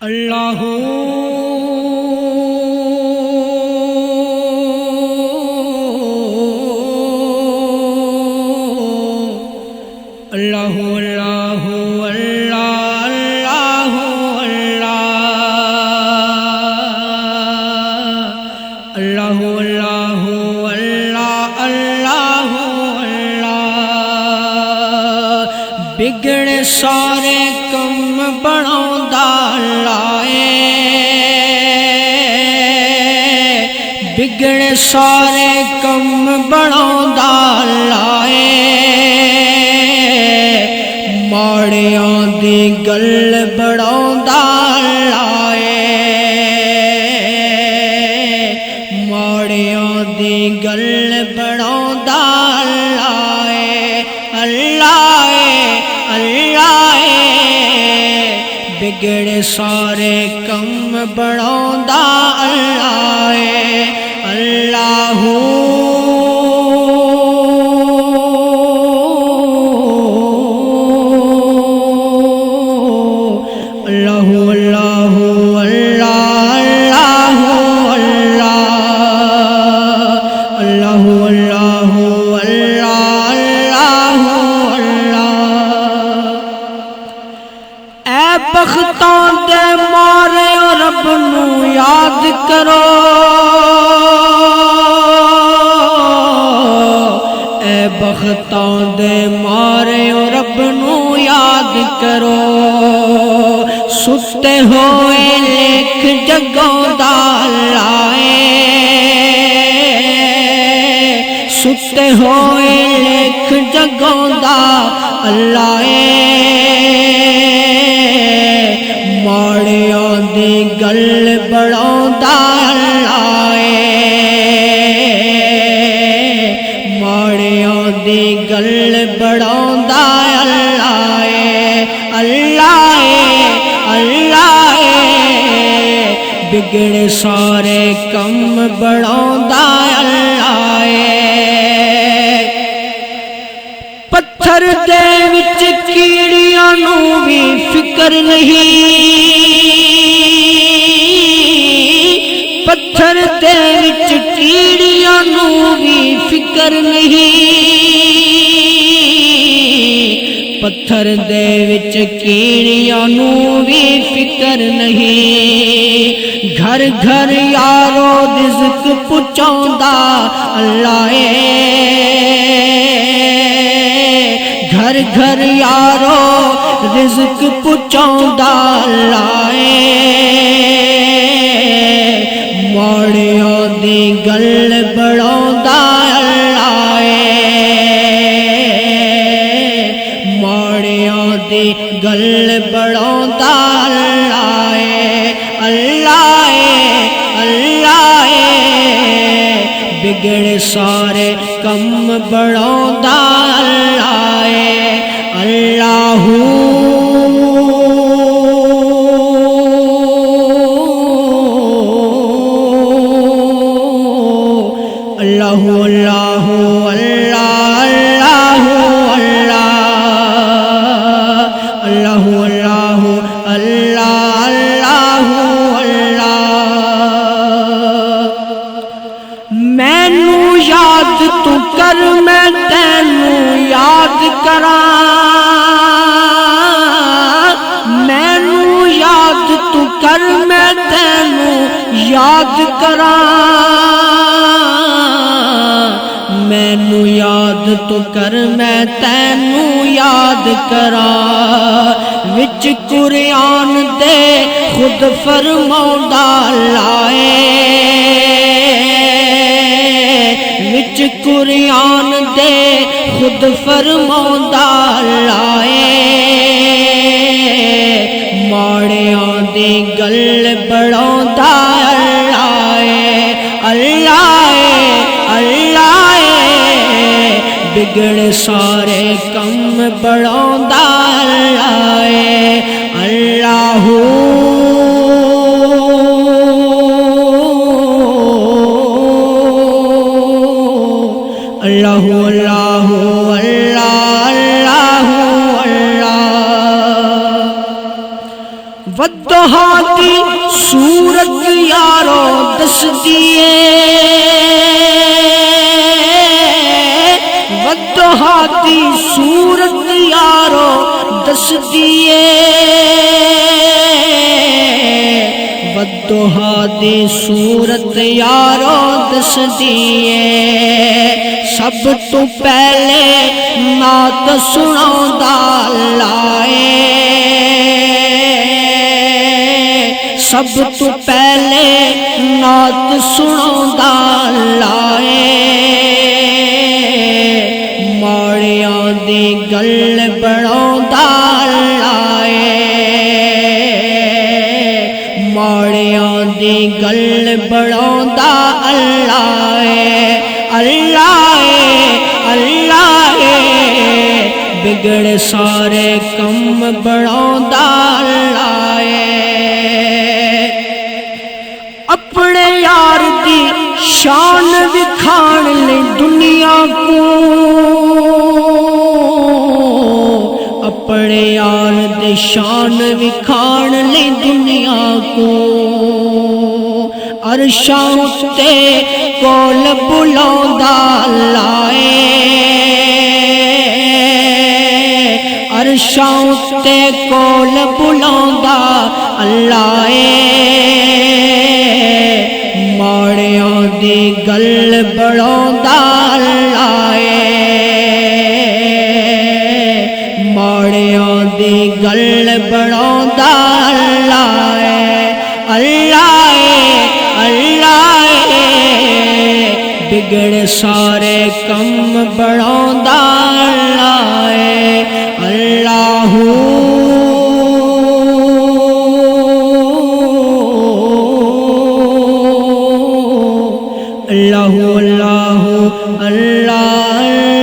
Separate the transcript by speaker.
Speaker 1: اللہ اللہ اللہ اللہ اللہ اللہ اللہ اللہ اللہ اللہ بگڑے سارے کم بناوندا لائے بگڑے سارے کم بناوندا لائے ماڑیاں دی گل بڑھاوندا لائے ماڑیاں دی گل بڑھاوندا لائے اللہ اللہ بگڑے سارے کم بڑھاوندا اللہ اللہ بختاں دے مارے رب نو یاد کرو اے بختاں دے مارے رب نو یاد کرو ستے ہوئے لکھ جگوں دا لائے ستے ہوئے لکھ جگوں دا اللہ ماڑیاں دی گل بڑھاوندا اللہ ماڑیاں دی گل بڑھاوندا اللہ اللہ اللہ بگڑے سارے کم بڑھاوندا اللہ پتھر دے وچ کیڑیاں نو بھی فکر نہیں پتھر دے وچ کیڑیاں نو بھی فکر نہیں پتھر دے وچ کیڑیاں نو بھی فکر نہیں گھر گھر یارو رزق پہنچاوندا اللہ گھر گھر یارو رزق پہنچاوندا اللہ ماڑیاں دی گل بڑھاوندا اللہ ماڑیاں دی گل بڑھاوندا اللہ اللہ اللہ بگڑے سارے کم بڑھاوندا اللہ اللہ اللہ اللہ اللہ اللہ اللہ اللہ مینوں یاد تو کر میں تینوں یاد کراں مینوں یاد تو کر میں تینوں یاد کراں مینوں یاد تو کر میں تینوں یاد کراں وچ قرآن دے خود فرماوندا اللہ وچ قرآن دے خود فرماوندا اللہ ماڑیاں دی گل بڑھاوندا اللہ اللہ اللہ بگڑے سارے کم بڑھاوندا اللہ اللہ اللہ اللہ اللہ اللہ والضحا دی صورت یارو دس دیے والضحا دی صورت یارو دس دیے والضحا دی صورت یارو دس دیے سب تو پہلے نعت سناؤندا لائے سب تو پہلے نعت سناؤندا لائے ماڑیاں دی گل بڑھاؤندا لائے ماڑیاں دی گل بڑھاؤندا اللہ اللہ اللہ بگڑ سارے کم بڑھاؤندا اللہ اپنے یار دی شان وکھاڑ لے دنیا کو اپنے یار دی شان وکھاڑ لے دنیا کو عرشاں تے کول بلاؤندا لائے عرشاں تے کول بلاؤندا اللہ ماڑیاں دی گل بڑھاؤندا اللہ ماڑیاں دی گل بڑھاؤندا اللہ اللہ اللہ بگڑ سارے کم بڑھاؤندا اللہ اللہ اللہ اللہ اللہ